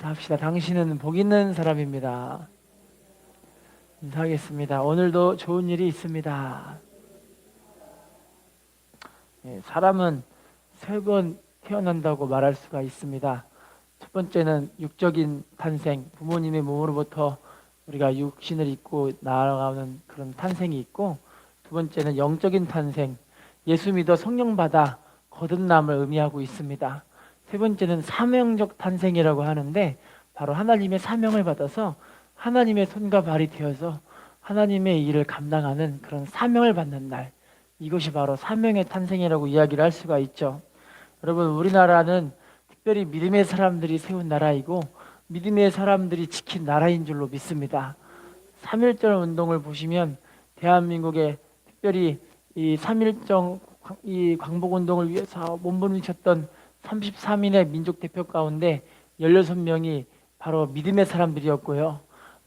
인사합시다. 당신은 복 있는 사람입니다. 인사하겠습니다. 오늘도 좋은 일이 있습니다. 사람은 세 번 태어난다고 말할 수가 있습니다. 첫 번째는 육적인 탄생, 부모님의 몸으로부터 우리가 육신을 입고 나아가는 그런 탄생이 있고, 두 번째는 영적인 탄생, 예수 믿어 성령 받아 거듭남을 의미하고 있습니다. 세 번째는 사명적 탄생이라고 하는데, 바로 하나님의 사명을 받아서 하나님의 손과 발이 되어서 하나님의 일을 감당하는 그런 사명을 받는 날, 이것이 바로 사명의 탄생이라고 이야기를 할 수가 있죠. 여러분, 우리나라는 특별히 믿음의 사람들이 세운 나라이고 믿음의 사람들이 지킨 나라인 줄로 믿습니다. 3.1절 운동을 보시면 대한민국에 특별히 이 3.1절 이 광복운동을 위해서 몸부림쳤던 33인의 민족 대표 가운데 16명이 바로 믿음의 사람들이었고요.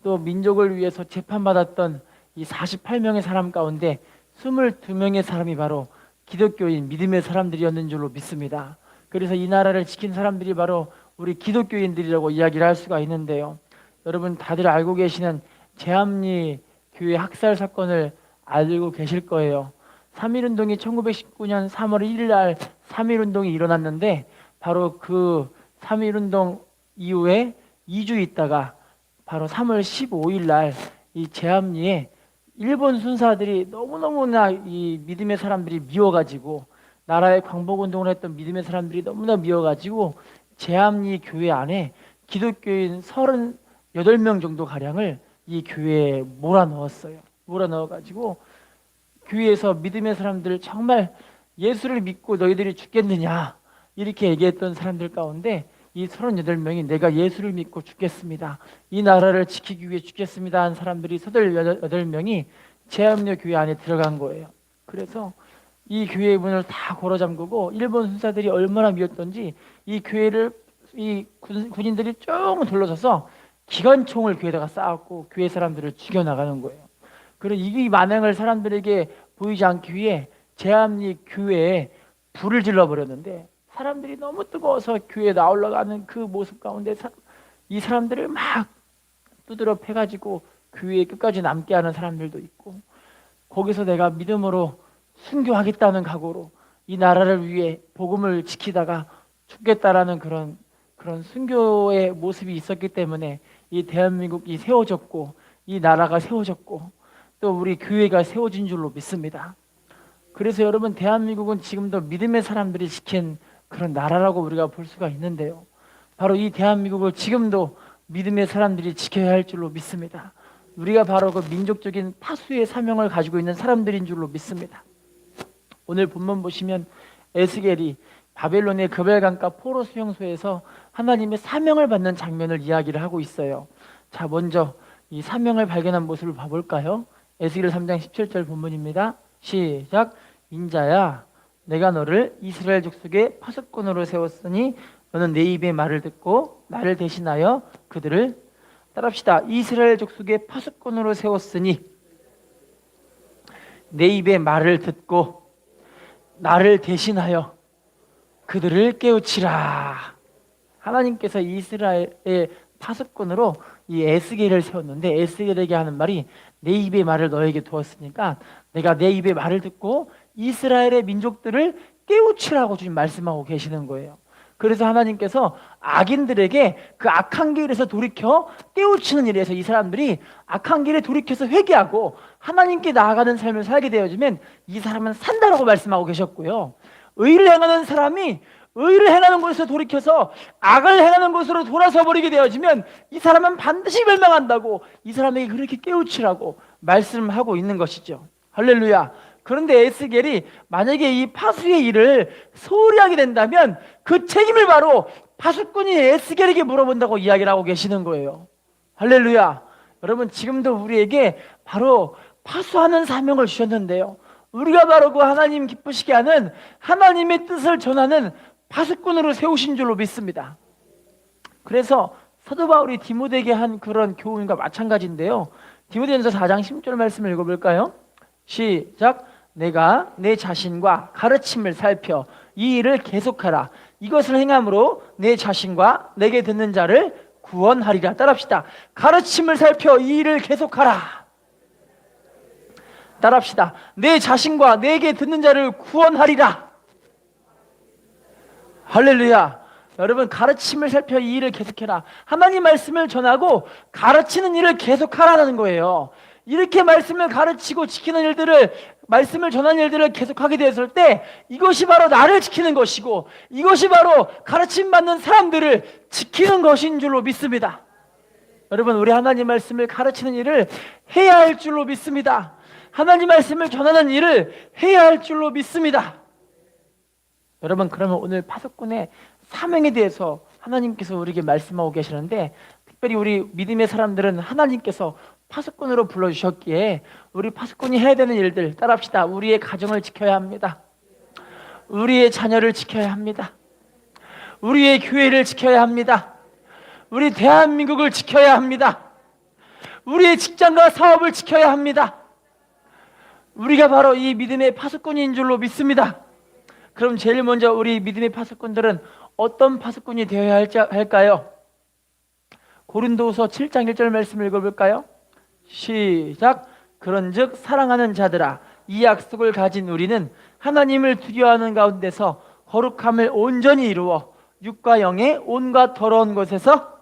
또 민족을 위해서 재판받았던 이 48명의 사람 가운데 22명의 사람이 바로 기독교인 믿음의 사람들이었는 줄로 믿습니다. 그래서 이 나라를 지킨 사람들이 바로 우리 기독교인들이라고 이야기를 할 수가 있는데요. 여러분 다들 알고 계시는 제암리 교회 학살 사건을 알고 계실 거예요. 3.1운동이 1919년 3월 1일 날 3.1운동이 일어났는데, 바로 그 3.1운동 이후에 2주 있다가 바로 3월 15일 날 이 제암리에 일본 순사들이 너무너무나 이 믿음의 사람들이 미워가지고, 나라의 광복운동을 했던 믿음의 사람들이 너무나 미워가지고 제암리 교회 안에 기독교인 38명 정도 가량을 이 교회에 몰아넣었어요. 몰아넣어가지고 교회에서 믿음의 사람들, 정말 예수를 믿고 너희들이 죽겠느냐 이렇게 얘기했던 사람들 가운데 이 38명이 내가 예수를 믿고 죽겠습니다, 이 나라를 지키기 위해 죽겠습니다 한 사람들이 38명이 제암리 교회 안에 들어간 거예요. 그래서 이 교회의 문을 다 걸어 잠그고 일본 순사들이 얼마나 미웠던지 이 교회를 이 군인들이 쭉 둘러서서 기관총을 교회에다가 쌓았고 교회 사람들을 죽여나가는 거예요. 그래서 이 만행을 사람들에게 보이지 않기 위해 제암리 교회에 불을 질러버렸는데, 사람들이 너무 뜨거워서 교회에 나올라가는 그 모습 가운데 이 사람들을 막 두드려 패가지고 교회에 끝까지 남게 하는 사람들도 있고, 거기서 내가 믿음으로 순교하겠다는 각오로 이 나라를 위해 복음을 지키다가 죽겠다라는 그런 순교의 모습이 있었기 때문에 이 대한민국이 세워졌고 이 나라가 세워졌고 또 우리 교회가 세워진 줄로 믿습니다. 그래서 여러분, 대한민국은 지금도 믿음의 사람들이 지킨 그런 나라라고 우리가 볼 수가 있는데요. 바로 이 대한민국을 지금도 믿음의 사람들이 지켜야 할 줄로 믿습니다. 우리가 바로 그 민족적인 파수의 사명을 가지고 있는 사람들인 줄로 믿습니다. 오늘 본문 보시면 에스겔이 바벨론의 그벨강가 포로 수용소에서 하나님의 사명을 받는 장면을 이야기를 하고 있어요. 자, 먼저 이 사명을 발견한 모습을 봐볼까요? 에스겔 3장 17절 본문입니다. 시작. 인자야, 내가 너를 이스라엘 족속의 파수꾼으로 세웠으니 너는 내 입의 말을 듣고 나를 대신하여 그들을, 따라합시다. 이스라엘 족속의 파수꾼으로 세웠으니 내 입의 말을 듣고 나를 대신하여 그들을 깨우치라. 하나님께서 이스라엘의 파수꾼으로 이 에스겔을 세웠는데, 에스겔에게 하는 말이 내 입의 말을 너에게 두었으니까 내가 내 입의 말을 듣고 이스라엘의 민족들을 깨우치라고 지금 말씀하고 계시는 거예요. 그래서 하나님께서 악인들에게 그 악한 길에서 돌이켜 깨우치는 일에서 이 사람들이 악한 길에 돌이켜서 회개하고 하나님께 나아가는 삶을 살게 되어지면 이 사람은 산다라고 말씀하고 계셨고요. 의를 행하는 사람이 의를 행하는 곳에서 돌이켜서 악을 행하는 곳으로 돌아서 버리게 되어지면 이 사람은 반드시 멸망한다고 이 사람에게 그렇게 깨우치라고 말씀하고 있는 것이죠. 할렐루야. 그런데 에스겔이 만약에 이 파수의 일을 소홀히 하게 된다면 그 책임을 바로 파수꾼이 에스겔에게 물어본다고 이야기를 하고 계시는 거예요. 할렐루야. 여러분, 지금도 우리에게 바로 파수하는 사명을 주셨는데요, 우리가 바로 그 하나님 기쁘시게 하는 하나님의 뜻을 전하는 파수꾼으로 세우신 줄로 믿습니다. 그래서 사도 바울이 디모데에게 한 그런 교훈과 마찬가지인데요, 디모데전서 4장 10절 말씀을 읽어볼까요? 시작. 내가 내 자신과 가르침을 살펴 이 일을 계속하라. 이것을 행함으로 내 자신과 내게 듣는 자를 구원하리라. 따라합시다. 가르침을 살펴 이 일을 계속하라. 따라합시다. 내 자신과 내게 듣는 자를 구원하리라. 할렐루야. 여러분, 가르침을 살펴 이 일을 계속해라. 하나님 말씀을 전하고 가르치는 일을 계속하라는 거예요. 이렇게 말씀을 가르치고 지키는 일들을, 말씀을 전하는 일들을 계속하게 되었을 때 이것이 바로 나를 지키는 것이고, 이것이 바로 가르침받는 사람들을 지키는 것인 줄로 믿습니다. 여러분, 우리 하나님 말씀을 가르치는 일을 해야 할 줄로 믿습니다. 하나님 말씀을 전하는 일을 해야 할 줄로 믿습니다. 여러분, 그러면 오늘 파수꾼의 사명에 대해서 하나님께서 우리에게 말씀하고 계시는데, 특별히 우리 믿음의 사람들은 하나님께서 파수꾼으로 불러주셨기에 우리 파수꾼이 해야 되는 일들 따라합시다. 우리의 가정을 지켜야 합니다. 우리의 자녀를 지켜야 합니다. 우리의 교회를 지켜야 합니다. 우리 대한민국을 지켜야 합니다. 우리의 직장과 사업을 지켜야 합니다. 우리가 바로 이 믿음의 파수꾼인 줄로 믿습니다. 그럼 제일 먼저 우리 믿음의 파수꾼들은 어떤 파수꾼이 되어야 할까요? 고린도후서 7장 1절 말씀 읽어볼까요? 시작. 그런즉 사랑하는 자들아, 이 약속을 가진 우리는 하나님을 두려워하는 가운데서 거룩함을 온전히 이루어 육과 영의 온갖 더러운 것에서,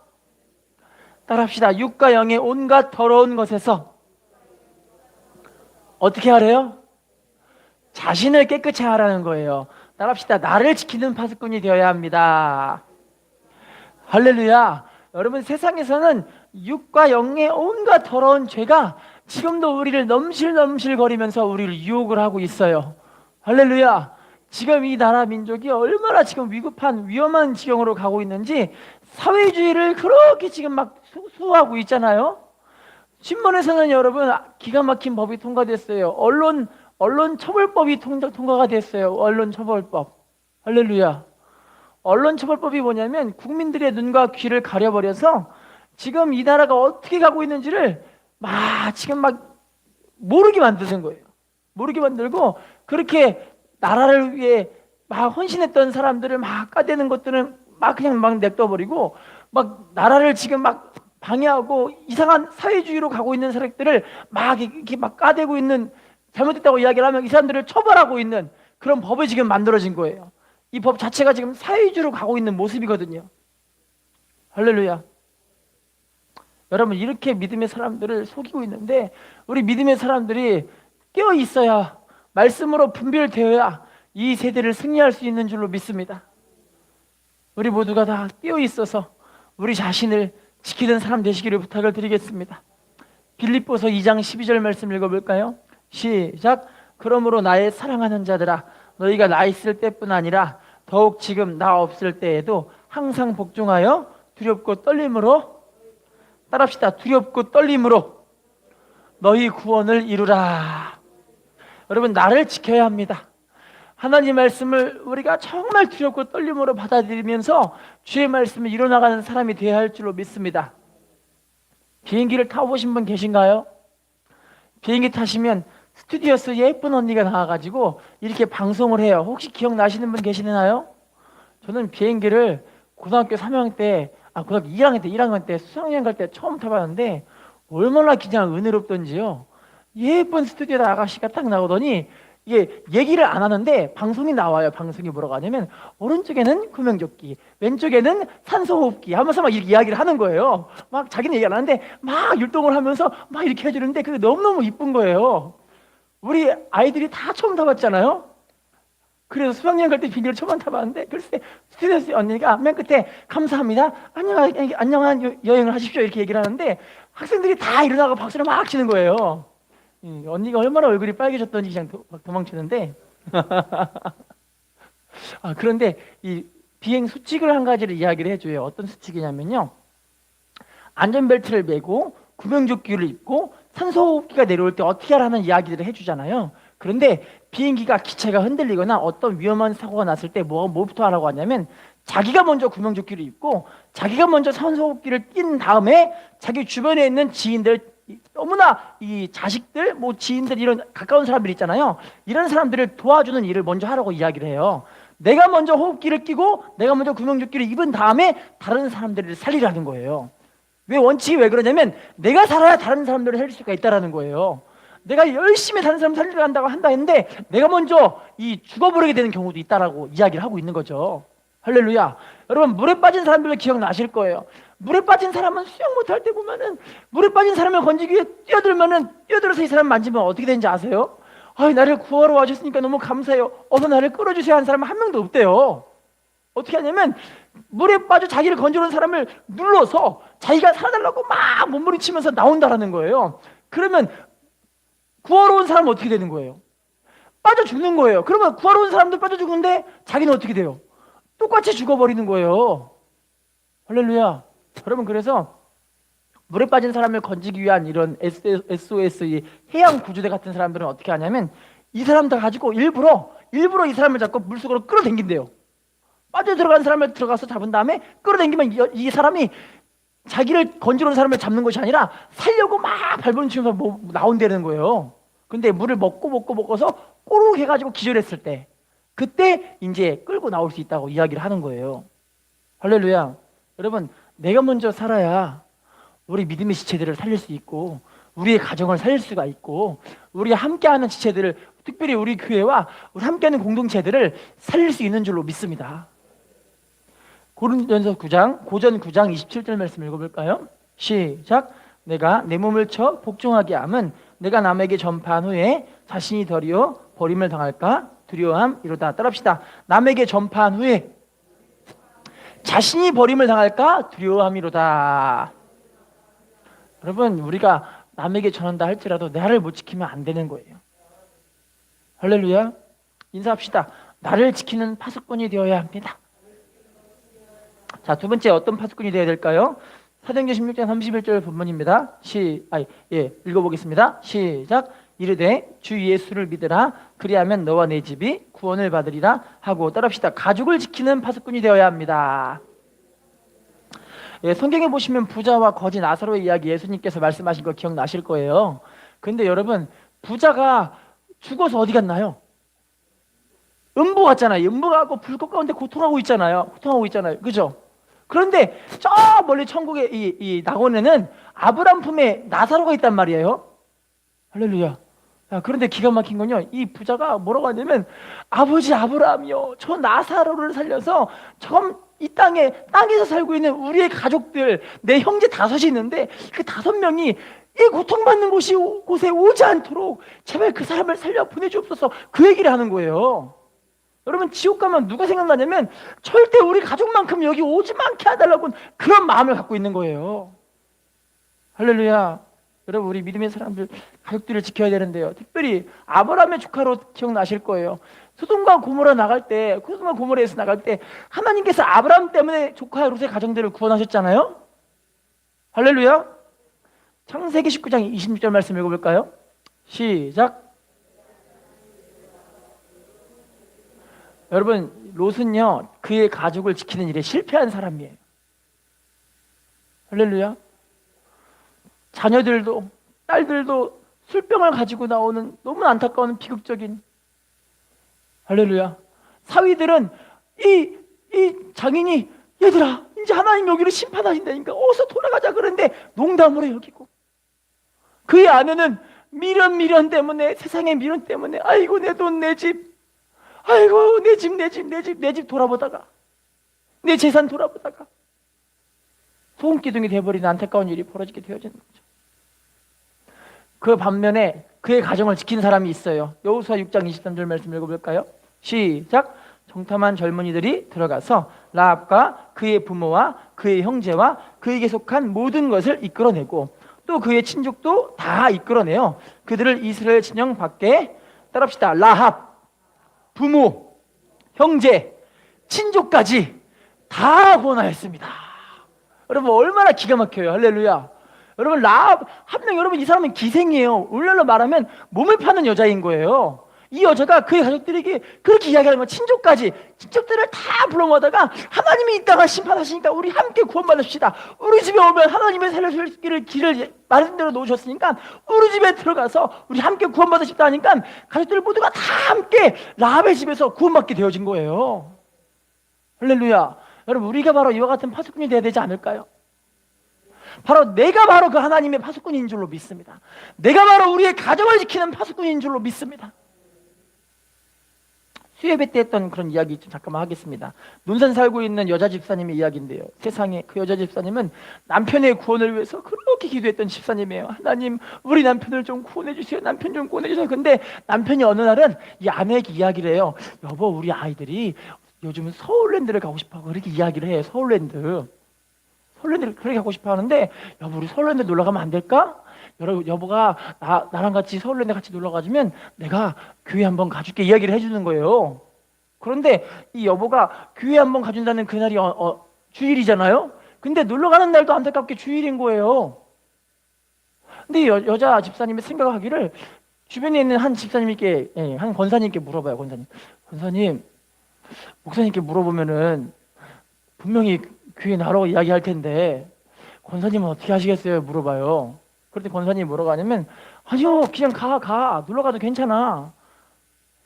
따라합시다. 육과 영의 온갖 더러운 것에서 어떻게 하래요? 자신을 깨끗이 하라는 거예요. 따라합시다. 나를 지키는 파수꾼이 되어야 합니다. 할렐루야. 여러분, 세상에서는 육과 영의 온갖 더러운 죄가 지금도 우리를 넘실넘실 거리면서 우리를 유혹을 하고 있어요. 할렐루야. 지금 이 나라 민족이 얼마나 지금 위급한 위험한 지경으로 가고 있는지 사회주의를 그렇게 지금 막 수호하고 있잖아요. 신문에서는 여러분, 기가 막힌 법이 통과됐어요. 언론처벌법이 통과가 됐어요. 언론처벌법. 할렐루야. 언론처벌법이 뭐냐면 국민들의 눈과 귀를 가려버려서 지금 이 나라가 어떻게 가고 있는지를 지금 모르게 만드는 거예요. 모르게 만들고, 그렇게 나라를 위해 헌신했던 사람들을 까대는 것들은 그냥 냅둬버리고, 나라를 지금 방해하고 이상한 사회주의로 가고 있는 사람들을 이렇게 까대고 있는, 잘못됐다고 이야기를 하면 이 사람들을 처벌하고 있는 그런 법이 지금 만들어진 거예요. 이 법 자체가 지금 사회주의로 가고 있는 모습이거든요. 할렐루야. 여러분, 이렇게 믿음의 사람들을 속이고 있는데, 우리 믿음의 사람들이 깨어 있어야, 말씀으로 분별되어야 이 세대를 승리할 수 있는 줄로 믿습니다. 우리 모두가 다 깨어 있어서 우리 자신을 지키는 사람 되시기를 부탁을 드리겠습니다. 빌립보서 2장 12절 말씀 읽어볼까요? 시작. 그러므로 나의 사랑하는 자들아, 너희가 나 있을 때뿐 아니라 더욱 지금 나 없을 때에도 항상 복종하여 두렵고 떨림으로, 따라합시다. 두렵고 떨림으로 너희 구원을 이루라. 여러분, 나를 지켜야 합니다. 하나님 말씀을 우리가 정말 두렵고 떨림으로 받아들이면서 주의 말씀을 이뤄나가는 사람이 되어야 할 줄로 믿습니다. 비행기를 타보신 분 계신가요? 비행기 타시면 스튜디오스 예쁜 언니가 나와가지고 이렇게 방송을 해요. 혹시 기억나시는 분 계시나요? 저는 비행기를 고등학교 3학년 때, 고등학교 1학년 때 수학여행 갈 때 처음 타봤는데 얼마나 그냥 은혜롭던지요. 예쁜 스튜디오 아가씨가 딱 나오더니 이게 얘기를 안 하는데 방송이 나와요. 방송이 뭐라고 하냐면 오른쪽에는 구명조끼, 왼쪽에는 산소호흡기 하면서 이렇게 이야기를 하는 거예요. 자기는 얘기 안 하는데 율동을 하면서 이렇게 해주는데 그게 너무너무 이쁜 거예요. 우리 아이들이 다 처음 타봤잖아요. 그래서 수학여행 갈 때 비행기를 처음 타봤는데, 글쎄 스튜디오스 언니가 맨 끝에 감사합니다, 안녕한 여행을 하십시오 이렇게 얘기를 하는데 학생들이 다 일어나고 박수를 막 치는 거예요. 언니가 얼마나 얼굴이 빨개졌던지 그냥 막 도망치는데 그런데 이 비행 수칙을 한 가지를 이야기를 해줘요. 어떤 수칙이냐면요, 안전벨트를 매고 구명조끼를 입고 산소호흡기가 내려올 때 어떻게 하라는 이야기들을 해주잖아요. 그런데 비행기가 기체가 흔들리거나 어떤 위험한 사고가 났을 때 뭐부터 하라고 하냐면 자기가 먼저 구명조끼를 입고 자기가 먼저 산소호흡기를 낀 다음에 자기 주변에 있는 지인들, 너무나 이 자식들, 지인들, 이런 가까운 사람들 있잖아요. 이런 사람들을 도와주는 일을 먼저 하라고 이야기를 해요. 내가 먼저 호흡기를 끼고 내가 먼저 구명조끼를 입은 다음에 다른 사람들을 살리라는 거예요. 원칙이 왜 그러냐면 내가 살아야 다른 사람들을 살릴 수가 있다라는 거예요. 내가 열심히 다른 사람 살리려 한다고 한다 했는데 내가 먼저 이 죽어버리게 되는 경우도 있다라고 이야기를 하고 있는 거죠. 할렐루야. 여러분, 물에 빠진 사람들 기억나실 거예요. 물에 빠진 사람은 수영 못할 때 보면은 물에 빠진 사람을 건지기 위해 뛰어들어서 이 사람 만지면 어떻게 되는지 아세요? 나를 구하러 와주셨으니까 너무 감사해요. 어서 나를 끌어주세요 한 사람은 한 명도 없대요. 어떻게 하냐면 물에 빠져 자기를 건져오는 사람을 눌러서 자기가 살아달라고 막 몸부림치면서 나온다라는 거예요. 그러면 구하러 온 사람은 어떻게 되는 거예요? 빠져 죽는 거예요. 그러면 구하러 온 사람도 빠져 죽는데 자기는 어떻게 돼요? 똑같이 죽어버리는 거예요. 할렐루야. 여러분, 그래서 물에 빠진 사람을 건지기 위한 이런 SOS, 이 해양 구조대 같은 사람들은 어떻게 하냐면 이 사람들 가지고 일부러 이 사람을 잡고 물속으로 끌어당긴대요. 빠져 들어간 사람을 들어가서 잡은 다음에 끌어당기면 이 사람이 자기를 건지러 온 사람을 잡는 것이 아니라 살려고 막 발버둥치면서 나온다는 거예요. 근데 물을 먹고서 꼬르륵 해가지고 기절했을 때 그때 이제 끌고 나올 수 있다고 이야기를 하는 거예요. 할렐루야. 여러분, 내가 먼저 살아야 우리 믿음의 지체들을 살릴 수 있고 우리의 가정을 살릴 수가 있고 우리 함께하는 지체들을, 특별히 우리 교회와 우리 함께하는 공동체들을 살릴 수 있는 줄로 믿습니다. 고린도전서 9장 27절 말씀 읽어볼까요? 시작. 내가 내 몸을 쳐 복종하게 함은 내가 남에게 전파한 후에 자신이 더리어 버림을 당할까 두려워함이로다. 따라합시다. 남에게 전파한 후에 자신이 버림을 당할까 두려워함이로다. 여러분, 우리가 남에게 전한다 할지라도 나를 못 지키면 안 되는 거예요. 할렐루야. 인사합시다. 나를 지키는 파수꾼이 되어야 합니다. 자, 두 번째 어떤 파수꾼이 되어야 될까요? 사도행전 16장 31절 본문입니다. 읽어보겠습니다. 시작. 이르되 주 예수를 믿으라. 그리하면 너와 내 집이 구원을 받으리라 하고. 따라합시다. 가족을 지키는 파수꾼이 되어야 합니다. 성경에 보시면 부자와 거지 나사로의 이야기 예수님께서 말씀하신 거 기억나실 거예요. 근데 여러분, 부자가 죽어서 어디 갔나요? 음부 갔잖아요. 음부 가고 불꽃 가운데 고통하고 있잖아요. 그죠? 그런데 저 멀리 천국의 이 낙원에는 아브람 품에 나사로가 있단 말이에요. 할렐루야. 그런데 기가 막힌 건요, 이 부자가 뭐라고 하냐면, 아버지 아브라함이요, 저 나사로를 살려서 이 땅에서 살고 있는 우리의 가족들, 내 형제 5이 있는데 그 5명이 이 고통받는 곳에 오지 않도록 제발 그 사람을 살려 보내주옵소서, 그 얘기를 하는 거예요. 여러분, 지옥 가면 누가 생각나냐면 절대 우리 가족만큼 여기 오지 않게 해달라고 그런 마음을 갖고 있는 거예요. 할렐루야. 여러분, 우리 믿음의 사람들 가족들을 지켜야 되는데요, 특별히 아브라함의 조카로 기억나실 거예요. 소돔과 고모라에서 나갈 때 하나님께서 아브라함 때문에 조카 롯의 가정들을 구원하셨잖아요. 할렐루야. 창세기 19장 26절 말씀 읽어볼까요? 시작. 여러분, 롯은요 그의 가족을 지키는 일에 실패한 사람이에요. 할렐루야. 자녀들도 딸들도 술병을 가지고 나오는 너무 안타까운 비극적인, 할렐루야. 사위들은 이 장인이 얘들아 이제 하나님 여기로 심판하신다니까 어서 돌아가자 그런데 농담으로 여기고, 그의 아내는 미련 때문에, 세상의 미련 때문에 아이고 내 돈 내 집, 아이고 내 집 돌아보다가 내 재산 돌아보다가 소금기둥이 되어버리는 안타까운 일이 벌어지게 되어지는 거죠. 그 반면에 그의 가정을 지킨 사람이 있어요. 여호수아 6장 23절 말씀 읽어볼까요? 시작. 정탐한 젊은이들이 들어가서 라합과 그의 부모와 그의 형제와 그에게 속한 모든 것을 이끌어내고 또 그의 친족도 다 이끌어내요. 그들을 이스라엘 진영 밖에, 따라합시다, 라합, 부모, 형제, 친족까지 다 구원하였습니다. 여러분, 얼마나 기가 막혀요. 할렐루야. 여러분, 라합 한 명, 여러분 이 사람은 기생이에요. 오늘날로 말하면 몸을 파는 여자인 거예요. 이 여자가 그의 가족들에게 그렇게 이야기하는 거예요. 친족들을 다 불러모아다가 하나님이 이따가 심판하시니까 우리 함께 구원받읍시다. 우리 집에 오면 하나님의 살려줄 길을 말씀대로 놓으셨으니까 우리 집에 들어가서 우리 함께 구원받으십다 하니까 가족들 모두가 다 함께 라합의 집에서 구원받게 되어진 거예요. 할렐루야. 여러분, 우리가 바로 이와 같은 파수꾼이 되어야 되지 않을까요? 바로 내가 바로 그 하나님의 파수꾼인 줄로 믿습니다. 내가 바로 우리의 가정을 지키는 파수꾼인 줄로 믿습니다. 수예배 때 했던 그런 이야기 좀 잠깐만 하겠습니다. 논산 살고 있는 여자 집사님의 이야기인데요. 세상에 그 여자 집사님은 남편의 구원을 위해서 그렇게 기도했던 집사님이에요. 하나님, 우리 남편을 좀 구원해 주세요. 남편 좀 구원해 주세요. 근데 남편이 어느 날은 이 아내에게 이야기를 해요. 여보, 우리 아이들이 요즘은 서울랜드를 가고 싶어 하고 그렇게 이야기를 해요. 서울랜드를 그렇게 가고 싶어 하는데, 여보, 우리 서울랜드 놀러 가면 안 될까? 여보가 나랑 같이 서울랜드 같이 놀러 가주면 내가 교회 한번 가줄게 이야기를 해주는 거예요. 그런데 이 여보가 교회 한번 가준다는 그날이 주일이잖아요. 근데 놀러 가는 날도 안타깝게 주일인 거예요. 근데 여자 집사님이 생각하기를 주변에 있는 한 집사님께, 한 권사님께 물어봐요. 권사님, 목사님께 물어보면은 분명히 교회 나라고 이야기할 텐데 권사님은 어떻게 하시겠어요? 물어봐요. 그런데 권사님이 뭐라고 하냐면, 아니요, 그냥 가 놀러 가도 괜찮아.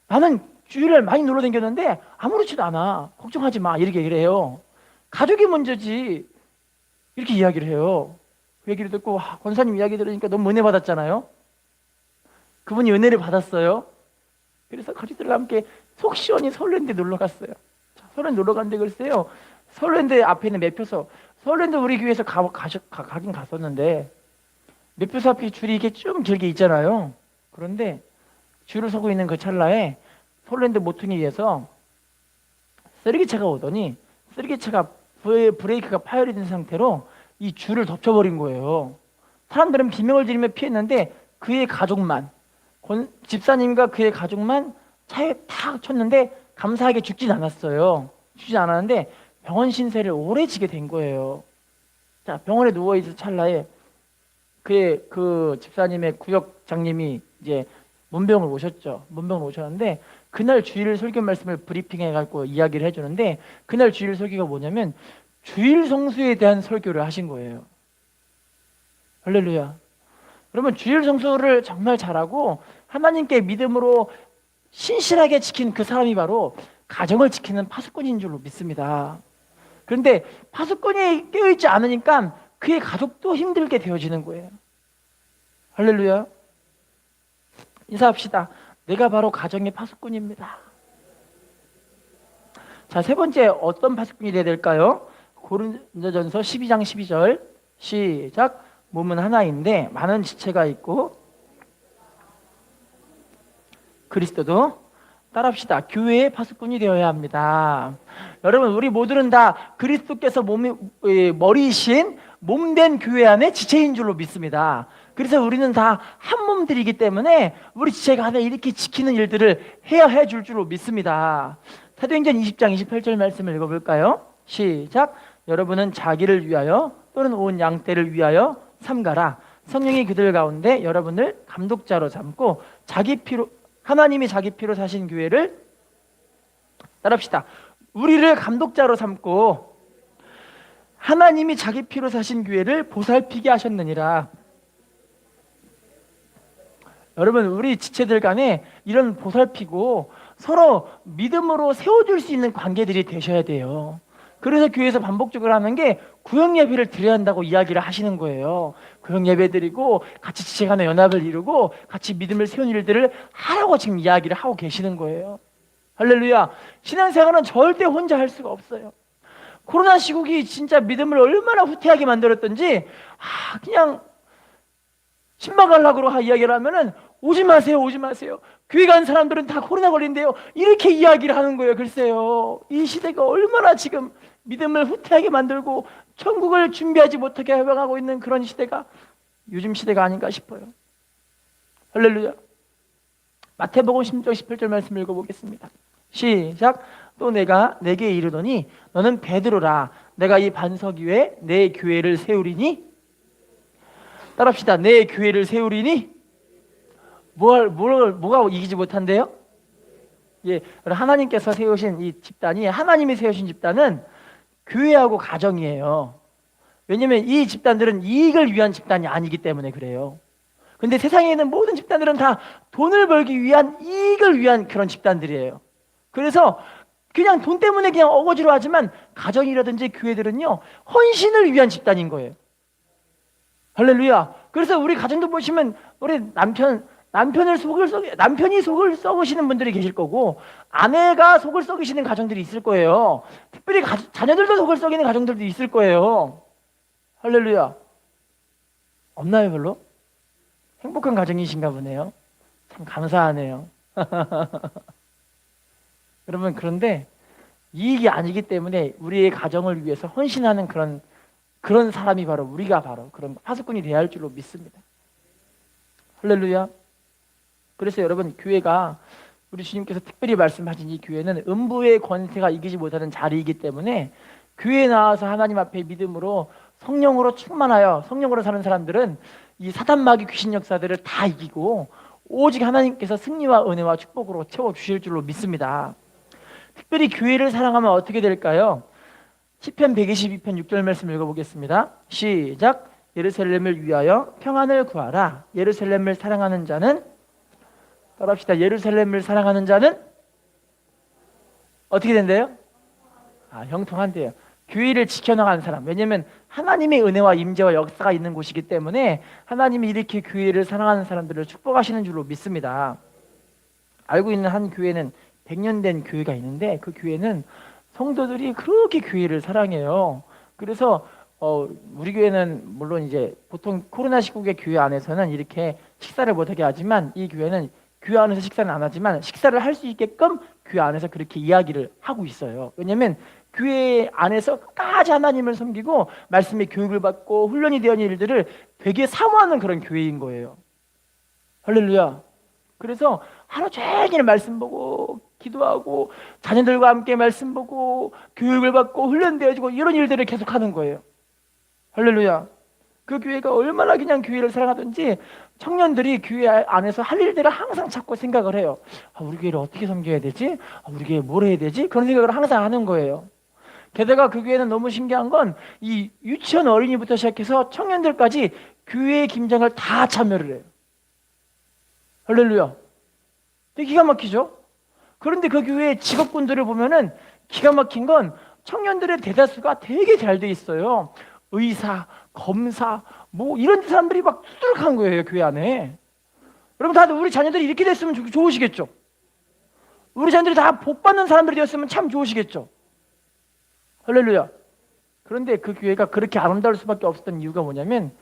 나는 주일날 많이 놀러 다녔는데 아무렇지도 않아. 걱정하지 마. 이렇게 얘기를 해요. 가족이 문제지. 이렇게 이야기를 해요. 그 얘기를 듣고 권사님 이야기 들으니까 너무 은혜 받았잖아요. 그분이 은혜를 받았어요. 그래서 가족들과 함께 속 시원히 서울랜드 놀러 갔어요. 서울랜드 놀러 갔는데 글쎄요, 서울랜드 앞에 있는 매표소, 서울랜드 우리 교회에서 가긴 갔었는데 매표소 앞에 줄이 이렇게 좀 길게 있잖아요. 그런데 줄을 서고 있는 그 찰나에 서울랜드 모퉁이에서 쓰레기차가 오더니 쓰레기차가 브레이크가 파열이 된 상태로 이 줄을 덮쳐버린 거예요. 사람들은 비명을 지르며 피했는데 그의 가족만, 집사님과 그의 가족만 차에 탁 쳤는데 감사하게 죽진 않았어요. 죽진 않았는데 병원 신세를 오래 지게 된 거예요. 자, 병원에 누워있을 찰나에 그 집사님의 구역장님이 이제 문병을 오셨죠. 문병을 오셨는데 그날 주일 설교 말씀을 브리핑해갖고 이야기를 해주는데, 그날 주일 설교가 뭐냐면 주일 성수에 대한 설교를 하신 거예요. 할렐루야. 그러면 주일 성수를 정말 잘하고 하나님께 믿음으로 신실하게 지킨 그 사람이 바로 가정을 지키는 파수꾼인 줄로 믿습니다. 그런데 파수꾼이 깨어있지 않으니까 그의 가족도 힘들게 되어지는 거예요. 할렐루야. 인사합시다. 내가 바로 가정의 파수꾼입니다. 자, 세 번째 어떤 파수꾼이 되어야 될까요? 고린도전서 12장 12절 시작. 몸은 하나인데 많은 지체가 있고, 그리스도도 따라합시다. 교회의 파수꾼이 되어야 합니다. 여러분, 우리 모두는 다 그리스도께서 머리이신 몸된 교회 안에 지체인 줄로 믿습니다. 그래서 우리는 다 한 몸들이기 때문에 우리 지체가 하나 이렇게 지키는 일들을 해야 해줄 줄로 믿습니다. 사도행전 20장 28절 말씀을 읽어볼까요? 시작. 여러분은 자기를 위하여 또는 온 양떼를 위하여 삼가라. 성령이 그들 가운데 여러분을 감독자로 삼고 자기 피로, 하나님이 자기 피로 사신 교회를, 따라합시다. 우리를 감독자로 삼고 하나님이 자기 피로 사신 교회를 보살피게 하셨느니라. 여러분, 우리 지체들 간에 이런 보살피고 서로 믿음으로 세워줄 수 있는 관계들이 되셔야 돼요. 그래서 교회에서 반복적으로 하는 게 구역 예배를 드려야 한다고 이야기를 하시는 거예요. 구역 예배 드리고 같이 지체 간의 연합을 이루고 같이 믿음을 세우는 일들을 하라고 지금 이야기를 하고 계시는 거예요. 할렐루야. 신앙생활은 절대 혼자 할 수가 없어요. 코로나 시국이 진짜 믿음을 얼마나 후퇴하게 만들었던지, 그냥 신방가려고 이야기를 하면은 오지 마세요. 교회 간 사람들은 다 코로나 걸린대요. 이렇게 이야기를 하는 거예요. 글쎄요, 이 시대가 얼마나 지금 믿음을 후퇴하게 만들고 천국을 준비하지 못하게 해방하고 있는 그런 시대가 요즘 시대가 아닌가 싶어요. 할렐루야. 마태복음 10장 18절 말씀 읽어보겠습니다. 시작. 또 내가 내게 이르더니 너는 베드로라. 내가 이 반석 위에 내 교회를 세우리니, 따라합시다. 내 교회를 세우리니 뭐가 이기지 못한대요? 예, 하나님께서 세우신 이 집단이, 하나님이 세우신 집단은 교회하고 가정이에요. 왜냐하면 이 집단들은 이익을 위한 집단이 아니기 때문에 그래요. 근데 세상에 있는 모든 집단들은 다 돈을 벌기 위한, 이익을 위한 그런 집단들이에요. 그래서 그냥 돈 때문에 그냥 어거지로 하지만 가정이라든지 교회들은요, 헌신을 위한 집단인 거예요. 할렐루야. 그래서 우리 가정도 보시면 우리 남편이 속을 썩으시는 분들이 계실 거고 아내가 속을 썩이시는 가정들이 있을 거예요. 특별히 자녀들도 속을 썩이는 가정들도 있을 거예요. 할렐루야. 없나요, 별로? 행복한 가정이신가 보네요. 참 감사하네요. 여러분, 그런데 이익이 아니기 때문에 우리의 가정을 위해서 헌신하는 그런 사람이 바로 우리가 바로 그런 파수꾼이 되어야 할 줄로 믿습니다. 할렐루야. 그래서 여러분, 교회가 우리 주님께서 특별히 말씀하신 이 교회는 음부의 권세가 이기지 못하는 자리이기 때문에 교회에 나와서 하나님 앞에 믿음으로 성령으로 충만하여 성령으로 사는 사람들은 이 사단마귀 귀신 역사들을 다 이기고 오직 하나님께서 승리와 은혜와 축복으로 채워주실 줄로 믿습니다. 특별히 교회를 사랑하면 어떻게 될까요? 시편 122편 6절 말씀 읽어보겠습니다. 시작. 예루살렘을 위하여 평안을 구하라. 예루살렘을 사랑하는 자는, 따라합시다. 예루살렘을 사랑하는 자는 어떻게 된대요? 형통한대요. 교회를 지켜나가는 사람. 왜냐하면 하나님의 은혜와 임재와 역사가 있는 곳이기 때문에 하나님이 이렇게 교회를 사랑하는 사람들을 축복하시는 줄로 믿습니다. 알고 있는 한 교회는 100년 된 교회가 있는데 그 교회는 성도들이 그렇게 교회를 사랑해요. 그래서 우리 교회는 물론 이제 보통 코로나 시국의 교회 안에서는 이렇게 식사를 못하게 하지만 이 교회는 교회 안에서 식사는 안 하지만 식사를 할 수 있게끔 교회 안에서 그렇게 이야기를 하고 있어요. 왜냐하면 교회 안에서 끝까지 하나님을 섬기고 말씀의 교육을 받고 훈련이 되어 있는 일들을 되게 사모하는 그런 교회인 거예요. 할렐루야. 그래서 하루 종일 말씀 보고 기도하고 자녀들과 함께 말씀 보고 교육을 받고 훈련되어지고 이런 일들을 계속하는 거예요. 할렐루야. 그 교회가 얼마나 그냥 교회를 사랑하든지 청년들이 교회 안에서 할 일들을 항상 찾고 생각을 해요. 우리 교회를 어떻게 섬겨야 되지? 우리 교회 뭘 해야 되지? 그런 생각을 항상 하는 거예요. 게다가 그 교회는 너무 신기한 건 이 유치원 어린이부터 시작해서 청년들까지 교회의 김장을 다 참여를 해요. 할렐루야. 되게 기가 막히죠? 그런데 그 교회의 직업군들을 보면은 기가 막힌 건 청년들의 대다수가 되게 잘 돼 있어요. 의사, 검사, 뭐 이런 사람들이 막 수두룩한 거예요, 교회 안에. 여러분 다들 우리 자녀들이 이렇게 됐으면 좋으시겠죠? 우리 자녀들이 다 복받는 사람들이 되었으면 참 좋으시겠죠? 할렐루야. 그런데 그 교회가 그렇게 아름다울 수밖에 없었던 이유가 뭐냐면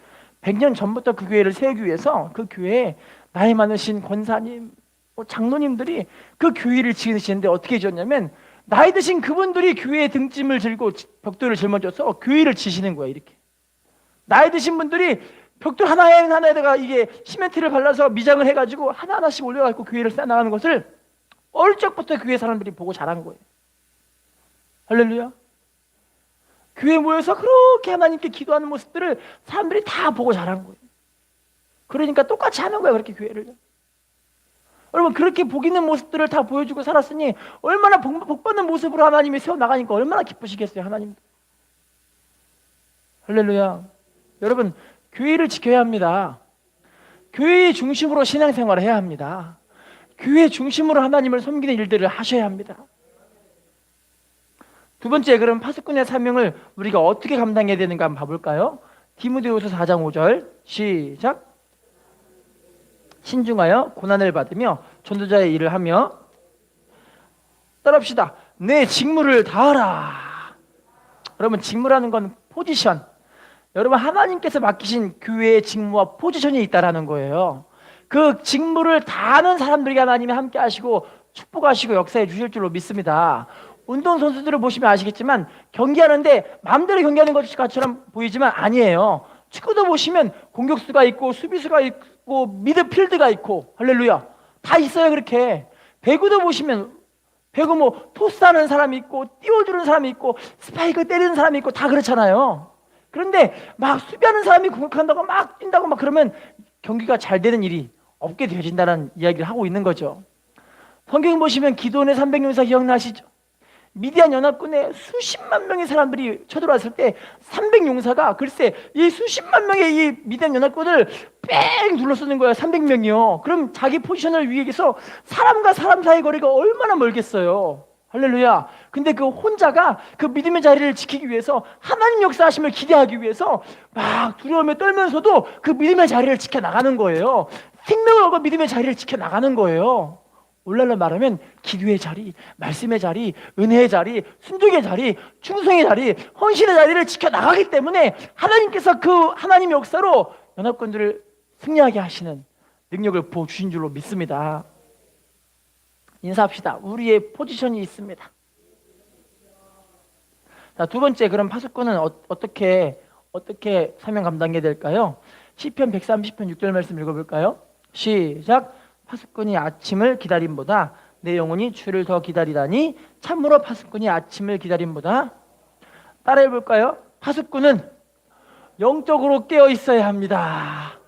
100년 전부터 그 교회를 세우기 위해서 그 교회에 나이 많으신 권사님, 장로님들이 그 교회를 지으시는데 어떻게 지었냐면 나이 드신 그분들이 교회에 등짐을 들고 벽돌을 짊어져서 교회를 지시는 거야. 이렇게 나이 드신 분들이 벽돌 하나에다가 이게 시멘트를 발라서 미장을 해가지고 하나하나씩 올려가지고 교회를 쌓아나가는 것을 어릴 적부터 교회 사람들이 보고 자란 거예요. 할렐루야. 교회에 모여서 그렇게 하나님께 기도하는 모습들을 사람들이 다 보고 자란 거예요. 그러니까 똑같이 하는 거야, 그렇게 교회를. 여러분 그렇게 복 있는 모습들을 다 보여주고 살았으니 얼마나 복받는 모습으로 하나님이 세워나가니까 얼마나 기쁘시겠어요, 하나님. 할렐루야. 여러분 교회를 지켜야 합니다. 교회의 중심으로 신앙생활을 해야 합니다. 교회 중심으로 하나님을 섬기는 일들을 하셔야 합니다. 두 번째, 그럼 파수꾼의 사명을 우리가 어떻게 감당해야 되는가 한번 봐볼까요? 디모데후서 4장 5절 시작. 신중하여 고난을 받으며 전도자의 일을 하며, 따라합시다. 내 직무를 다하라. 여러분 직무라는 건 포지션. 여러분 하나님께서 맡기신 교회의 직무와 포지션이 있다라는 거예요. 그 직무를 다하는 사람들이 하나님이 함께 하시고 축복하시고 역사해 주실 줄로 믿습니다. 운동선수들을 보시면 아시겠지만 경기하는데 마음대로 경기하는 것처럼 보이지만 아니에요. 축구도 보시면 공격수가 있고 수비수가 있고 미드필드가 있고, 할렐루야, 다 있어요. 그렇게 배구도 보시면 배구 뭐 토스하는 사람이 있고 띄워주는 사람이 있고 스파이크 때리는 사람이 있고 다 그렇잖아요. 그런데 막 수비하는 사람이 공격한다고 막 뛴다고 막 그러면 경기가 잘 되는 일이 없게 되어진다는 이야기를 하고 있는 거죠. 성경 보시면 기도원의 300용사 기억나시죠? 미디안 연합군에 수십만 명의 사람들이 쳐들어왔을 때 300용사가 글쎄 이 수십만 명의 이 미디안 연합군을 뺑 둘러쓰는 거야. 300명이요. 그럼 자기 포지션을 위해서 사람과 사람 사이 거리가 얼마나 멀겠어요. 할렐루야. 근데 그 혼자가 그 믿음의 자리를 지키기 위해서 하나님 역사하심을 기대하기 위해서 막 두려움에 떨면서도 그 믿음의 자리를 지켜나가는 거예요. 생명을 얻어 믿음의 자리를 지켜나가는 거예요. 오늘날로 말하면 기도의 자리, 말씀의 자리, 은혜의 자리, 순종의 자리, 충성의 자리, 헌신의 자리를 지켜나가기 때문에 하나님께서 그 하나님의 역사로 연합군들을 승리하게 하시는 능력을 부어주신 줄로 믿습니다. 인사합시다. 우리의 포지션이 있습니다. 자, 두 번째, 그럼 파수꾼은 어떻게 사명 감당해야 될까요? 시편 130편 6절 말씀 읽어볼까요? 시작. 파수꾼이 아침을 기다림보다 내 영혼이 주를 더 기다리다니 참으로 파수꾼이 아침을 기다림보다. 따라해볼까요? 파수꾼은 영적으로 깨어 있어야 합니다.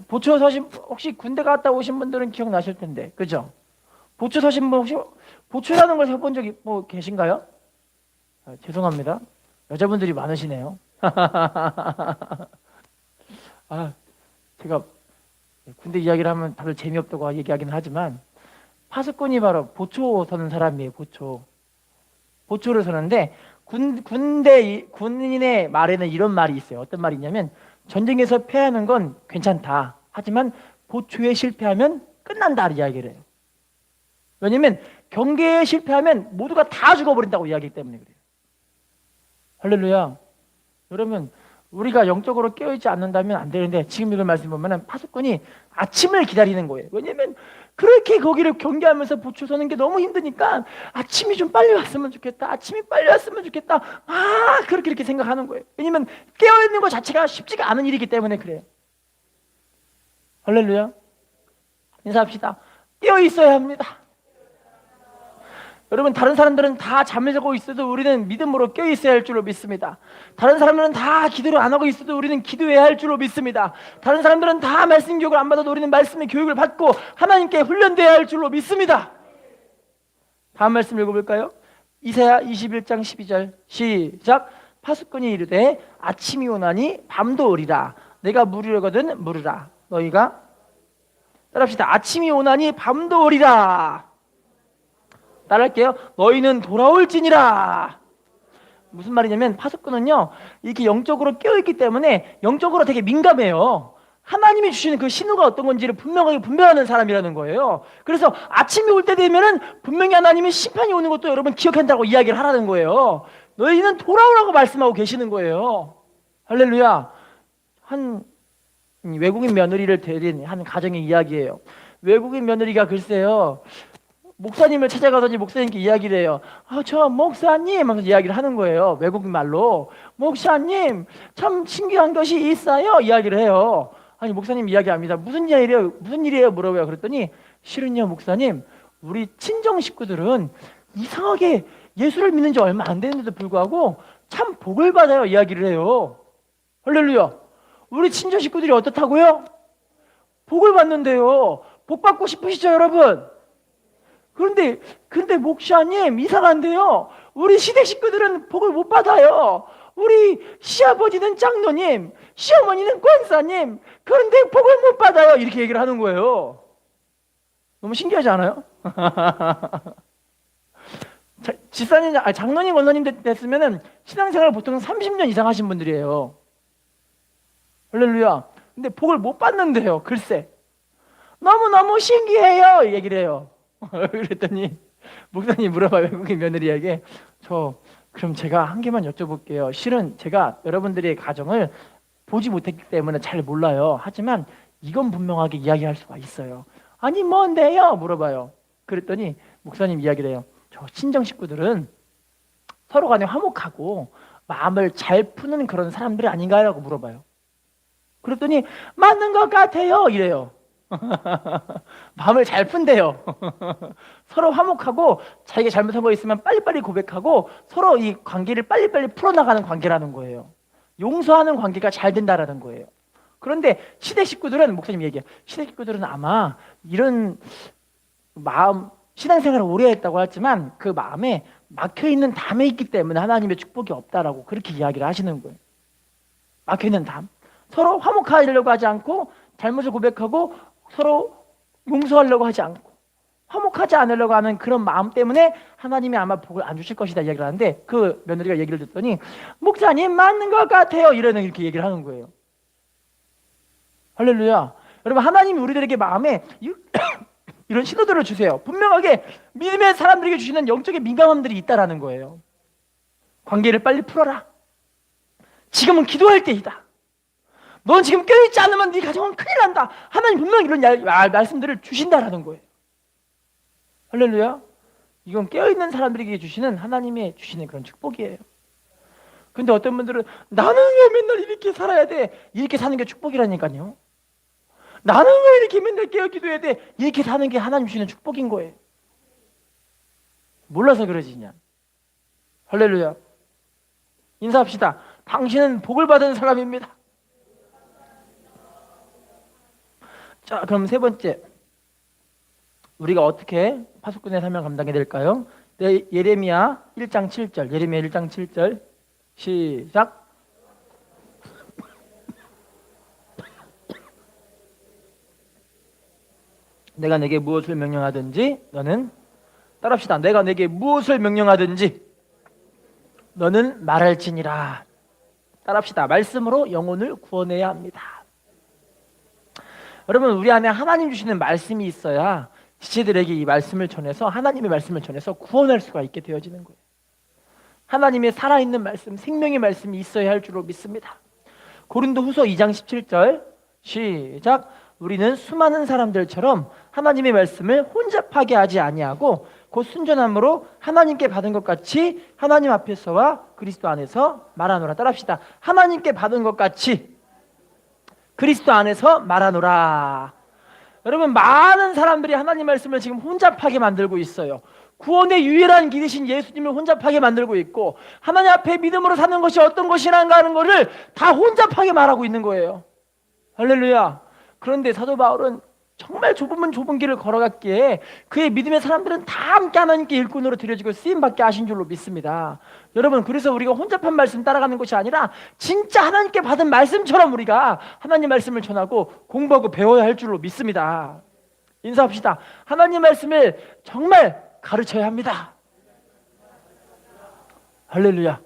보초 서신, 혹시 군대 갔다 오신 분들은 기억나실 텐데, 그죠? 보초 서신 분 혹시 보초라는 걸 해본 적이 뭐 계신가요? 죄송합니다. 여자분들이 많으시네요. 제가 군대 이야기를 하면 다들 재미없다고 얘기하긴 하지만 파수꾼이 바로 보초 서는 사람이에요. 보초를 서는데 군인의 말에는 이런 말이 있어요. 어떤 말이 있냐면 전쟁에서 패하는 건 괜찮다. 하지만 보초에 실패하면 끝난다 이야기를 해요. 왜냐면 경계에 실패하면 모두가 다 죽어버린다고 이야기하기 때문에 그래요. 할렐루야. 여러분, 우리가 영적으로 깨어있지 않는다면 안 되는데 지금 이걸 말씀 보면 파수꾼이 아침을 기다리는 거예요. 왜냐면 그렇게 거기를 경계하면서 보초 서는 게 너무 힘드니까 아침이 좀 빨리 왔으면 좋겠다. 아침이 빨리 왔으면 좋겠다. 그렇게 생각하는 거예요. 왜냐면 깨어있는 것 자체가 쉽지가 않은 일이기 때문에 그래요. 할렐루야. 인사합시다. 깨어있어야 합니다. 여러분, 다른 사람들은 다 잠을 자고 있어도 우리는 믿음으로 깨어있어야 할 줄로 믿습니다. 다른 사람들은 다 기도를 안 하고 있어도 우리는 기도해야 할 줄로 믿습니다. 다른 사람들은 다 말씀 교육을 안 받아도 우리는 말씀의 교육을 받고 하나님께 훈련되어야 할 줄로 믿습니다. 다음 말씀 읽어볼까요? 이사야 21장 12절 시작. 파수꾼이 이르되 아침이 오나니 밤도 오리라. 내가 물으려거든 물으라. 너희가 따라합시다. 아침이 오나니 밤도 오리라. 따라할게요. 너희는 돌아올지니라. 무슨 말이냐면 파수꾼은요 이렇게 영적으로 깨어있기 때문에 영적으로 되게 민감해요. 하나님이 주시는 그 신호가 어떤 건지를 분명하게 분별하는 사람이라는 거예요. 그래서 아침이 올 때 되면은 분명히 하나님이 심판이 오는 것도 여러분 기억한다고 이야기를 하라는 거예요. 너희는 돌아오라고 말씀하고 계시는 거예요. 할렐루야. 한 외국인 며느리를 데린 한 가정의 이야기예요. 외국인 며느리가 글쎄요 목사님을 찾아가더니 목사님께 이야기를 해요. 저 목사님 하면서 이야기를 하는 거예요. 외국인 말로. 목사님 참 신기한 것이 있어요 이야기를 해요. 아니 목사님 이야기합니다. 무슨 일이에요 물어봐요. 그랬더니 실은요 목사님 우리 친정 식구들은 이상하게 예수를 믿는 지 얼마 안 되는데도 불구하고 참 복을 받아요 이야기를 해요. 할렐루야. 우리 친정 식구들이 어떻다고요? 복을 받는데요. 복 받고 싶으시죠 여러분? 그런데 목사님 이상한데요. 우리 시댁 식구들은 복을 못 받아요. 우리 시아버지는 장로님, 시어머니는 권사님, 그런데 복을 못 받아요. 이렇게 얘기를 하는 거예요. 너무 신기하지 않아요? 집사님, 장로님, 권사님 됐으면은 신앙생활 보통 30년 이상 하신 분들이에요. 할렐루야. 근데 복을 못 받는데요. 글쎄. 너무너무 신기해요. 이 얘기를 해요. 그랬더니 목사님 물어봐요. 외국인 며느리에게. 그럼 제가 한 개만 여쭤볼게요. 실은 제가 여러분들의 가정을 보지 못했기 때문에 잘 몰라요. 하지만 이건 분명하게 이야기할 수가 있어요. 아니 뭔데요? 물어봐요. 그랬더니 목사님 이야기를 해요. 저 친정 식구들은 서로 간에 화목하고 마음을 잘 푸는 그런 사람들이 아닌가요? 라고 물어봐요. 그랬더니 맞는 것 같아요 이래요. 마음을 잘 푼대요. 서로 화목하고 자기가 잘못한 거 있으면 빨리빨리 고백하고 서로 이 관계를 빨리빨리 풀어나가는 관계라는 거예요. 용서하는 관계가 잘 된다라는 거예요. 그런데 시댁 식구들은 목사님 얘기해요. 시댁 식구들은 아마 이런 마음 신앙생활을 오래 했다고 하지만 그 마음에 막혀있는 담에 있기 때문에 하나님의 축복이 없다라고 그렇게 이야기를 하시는 거예요. 막혀있는 담. 서로 화목하려고 하지 않고 잘못을 고백하고 서로 용서하려고 하지 않고 화목하지 않으려고 하는 그런 마음 때문에 하나님이 아마 복을 안 주실 것이다 이야기를 하는데, 그 며느리가 얘기를 듣더니 목사님 맞는 것 같아요 이러는 이렇게 얘기를 하는 거예요. 할렐루야. 여러분, 하나님이 우리들에게 마음에 이런 신호들을 주세요. 분명하게 믿음의 사람들에게 주시는 영적인 민감함들이 있다라는 거예요. 관계를 빨리 풀어라. 지금은 기도할 때이다. 넌 지금 깨어있지 않으면 네 가정은 큰일 난다. 하나님 분명히 이런 말씀들을 주신다라는 거예요. 할렐루야. 이건 깨어있는 사람들에게 주시는 하나님의 주시는 그런 축복이에요. 근데 어떤 분들은 나는 왜 맨날 이렇게 살아야 돼? 이렇게 사는 게 축복이라니까요. 나는 왜 이렇게 맨날 깨어 기도해야 돼? 이렇게 사는 게 하나님 주시는 축복인 거예요. 몰라서 그러지냐. 할렐루야. 인사합시다. 당신은 복을 받은 사람입니다. 자, 그럼 세 번째, 우리가 어떻게 파수꾼의 사명 감당해야 될까요? 예레미야 1장 7절. 예레미야 1장 7절 시작. 내가 내게 무엇을 명령하든지 너는, 따라합시다. 내가 내게 무엇을 명령하든지 너는 말할지니라. 따라합시다. 말씀으로 영혼을 구원해야 합니다. 여러분, 우리 안에 하나님 주시는 말씀이 있어야 지체들에게 이 말씀을 전해서, 하나님의 말씀을 전해서 구원할 수가 있게 되어지는 거예요. 하나님의 살아있는 말씀, 생명의 말씀이 있어야 할 줄로 믿습니다. 고린도후서 2장 17절 시작. 우리는 수많은 사람들처럼 하나님의 말씀을 혼잡하게 하지 아니하고 곧 순전함으로 하나님께 받은 것 같이 하나님 앞에서와 그리스도 안에서 말하노라. 따라합시다. 하나님께 받은 것 같이 그리스도 안에서 말하노라. 여러분, 많은 사람들이 하나님 말씀을 지금 혼잡하게 만들고 있어요. 구원의 유일한 길이신 예수님을 혼잡하게 만들고 있고, 하나님 앞에 믿음으로 사는 것이 어떤 것이란가 하는 것을 다 혼잡하게 말하고 있는 거예요. 할렐루야. 그런데 사도 바울은 정말 좁은 길을 걸어갔기에 그의 믿음의 사람들은 다 함께 하나님께 일꾼으로 드려지고 쓰임받게 하신 줄로 믿습니다. 여러분, 그래서 우리가 혼잡한 말씀 따라가는 것이 아니라 진짜 하나님께 받은 말씀처럼 우리가 하나님 말씀을 전하고 공부하고 배워야 할 줄로 믿습니다. 인사합시다. 하나님 말씀을 정말 가르쳐야 합니다. 할렐루야.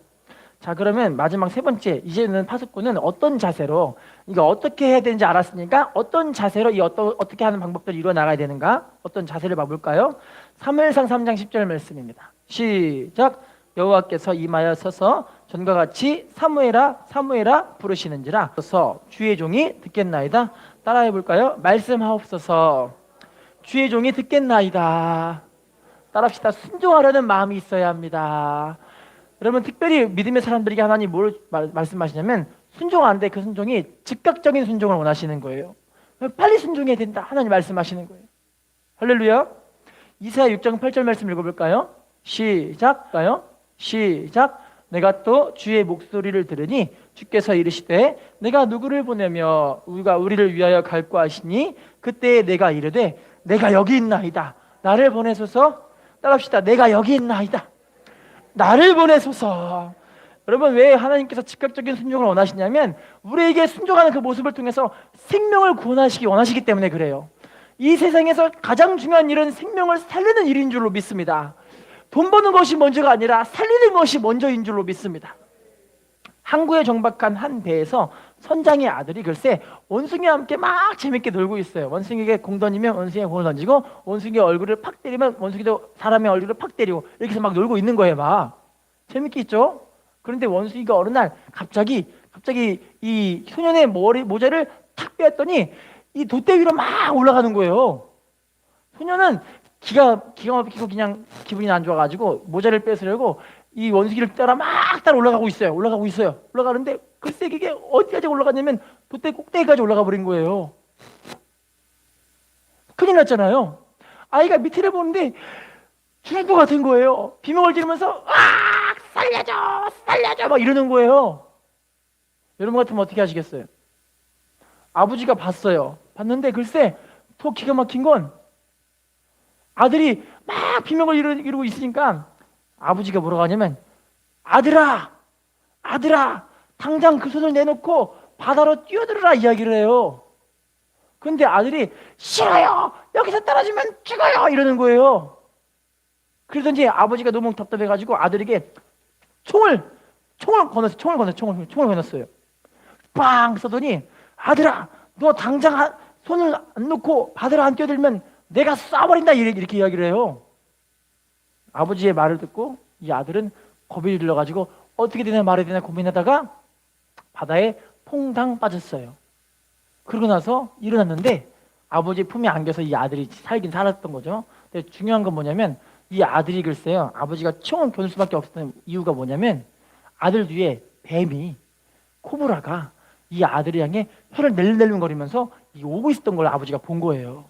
자, 그러면 마지막 세 번째, 이제는 파수꾼은 어떤 자세로, 이거 어떻게 해야 되는지 알았으니까 어떤 자세로 어떻게 하는 방법들을 이루어 나가야 되는가, 어떤 자세를 봐볼까요? 사무엘상 3장 10절 말씀입니다. 시작. 여호와께서 임하여 서서 전과 같이 사무엘아 사무엘아 부르시는지라. 서서 주의 종이 듣겠나이다. 따라해 볼까요? 말씀하옵소서. 주의 종이 듣겠나이다. 따라합시다. 순종하려는 마음이 있어야 합니다. 여러분, 특별히 믿음의 사람들에게 하나님 뭘 말씀하시냐면, 순종하는데 그 순종이 즉각적인 순종을 원하시는 거예요. 빨리 순종해야 된다. 하나님 말씀하시는 거예요. 할렐루야. 이사야 6장 8절 말씀 읽어볼까요? 시작가요. 시작. 내가 또 주의 목소리를 들으니 주께서 이르시되 내가 누구를 보내며 우리가 우리를 위하여 갈고 하시니 그때 내가 이르되 내가 여기 있나이다. 나를 보내소서. 따라합시다. 내가 여기 있나이다. 나를 보내소서. 여러분, 왜 하나님께서 즉각적인 순종을 원하시냐면 우리에게 순종하는 그 모습을 통해서 생명을 구원하시기 원하시기 때문에 그래요. 이 세상에서 가장 중요한 일은 생명을 살리는 일인 줄로 믿습니다. 돈 버는 것이 먼저가 아니라 살리는 것이 먼저인 줄로 믿습니다. 항구에 정박한 한 배에서 선장의 아들이 글쎄 원숭이와 함께 막 재밌게 놀고 있어요. 원숭이에게 공 던지면 원숭이가 공을 던지고, 원숭이의 얼굴을 팍 때리면 원숭이도 사람의 얼굴을 팍 때리고, 이렇게 해서 막 놀고 있는 거예요. 막 재밌게 있죠. 그런데 원숭이가 어느 날 갑자기 이 소년의 모자를 탁 빼었더니 이 돛대 위로 막 올라가는 거예요. 소년은 기가 막히고 그냥 기분이 안 좋아가지고 모자를 뺏으려고 이 원숭이를 따라 올라가고 있어요. 올라가는데 글쎄 이게 어디까지 올라갔냐면 돛대 꼭대기까지 올라가 버린 거예요. 큰일 났잖아요. 아이가 밑을 보는데 죽을 것 같은 거예요. 비명을 지르면서 살려줘 막 이러는 거예요. 여러분 같으면 어떻게 하시겠어요? 아버지가 봤는데 글쎄 더 기가 막힌 건 아들이 막 비명을 이루고 있으니까 아버지가 뭐라고 하냐면 아들아 당장 그 손을 내놓고 바다로 뛰어들어라 이야기를 해요. 근데 아들이 싫어요. 여기서 떨어지면 죽어요. 이러는 거예요. 그러더니 아버지가 너무 답답해가지고 아들에게 총을 건넜어요. 빵 쏘더니 아들아, 너 당장 손을 안 놓고 바다를 안 뛰어들면 내가 쏴버린다 이렇게 이야기를 해요. 아버지의 말을 듣고 이 아들은 겁이 들려가지고 어떻게 되나 말해야 되나 고민하다가 바다에 퐁당 빠졌어요. 그러고 나서 일어났는데 아버지 품에 안겨서 이 아들이 살긴 살았던 거죠. 근데 중요한 건 뭐냐면 이 아들이 글쎄요, 아버지가 총을 겨눌 수밖에 없었던 이유가 뭐냐면 아들 뒤에 뱀이, 코브라가 이 아들을 향해 혀를 낼름낼름거리면서 오고 있었던 걸 아버지가 본 거예요.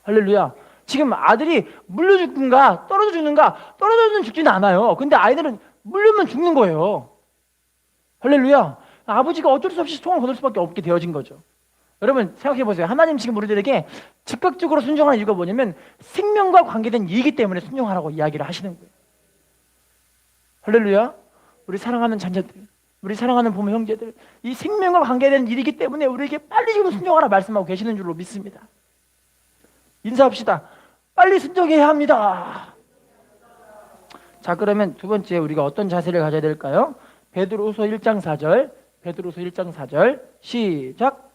할렐루야. 지금 아들이 물려 죽는가 떨어져 죽는가, 떨어져는 죽지는 않아요. 근데 아이들은 물리면 죽는 거예요. 할렐루야. 아버지가 어쩔 수 없이 총을 거둘 수밖에 없게 되어진 거죠. 여러분 생각해 보세요. 하나님 지금 우리들에게 즉각적으로 순종하는 이유가 뭐냐면 생명과 관계된 일이기 때문에 순종하라고 이야기를 하시는 거예요. 할렐루야. 우리 사랑하는 자녀들, 우리 사랑하는 부모 형제들, 이 생명과 관계된 일이기 때문에 우리에게 빨리 지금 순종하라 말씀하고 계시는 줄로 믿습니다. 인사합시다. 빨리 순종해야 합니다. 자, 그러면 두 번째 우리가 어떤 자세를 가져야 될까요? 베드로후서 1장 4절, 베드로후서 1장 4절 시작.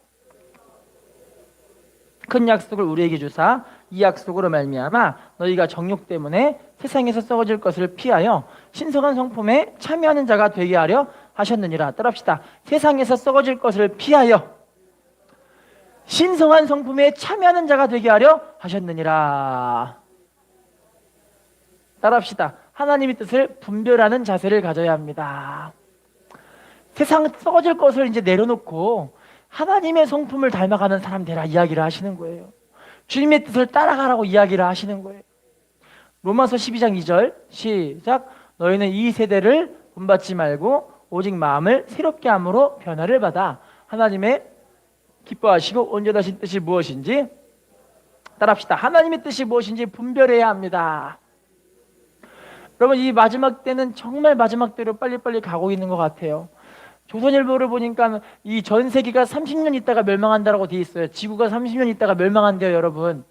큰 약속을 우리에게 주사 이 약속으로 말미암아 너희가 정욕 때문에 세상에서 썩어질 것을 피하여 신성한 성품에 참여하는 자가 되게 하려 하셨느니라. 따라합시다. 세상에서 썩어질 것을 피하여 신성한 성품에 참여하는 자가 되게 하려 하셨느니라. 따라합시다. 하나님의 뜻을 분별하는 자세를 가져야 합니다. 세상 썩어질 것을 이제 내려놓고 하나님의 성품을 닮아가는 사람 되라 이야기를 하시는 거예요. 주님의 뜻을 따라가라고 이야기를 하시는 거예요. 로마서 12장 2절 시작. 너희는 이 세대를 본받지 말고 오직 마음을 새롭게 함으로 변화를 받아 하나님의 기뻐하시고 온전하신 뜻이 무엇인지 따라합시다. 하나님의 뜻이 무엇인지 분별해야 합니다. 여러분 이 마지막 때는 정말 마지막 때로 빨리빨리 가고 있는 것 같아요. 조선일보를 보니까 이 전 세계가 30년 있다가 멸망한다라고 돼 있어요. 지구가 30년 있다가 멸망한대요, 여러분.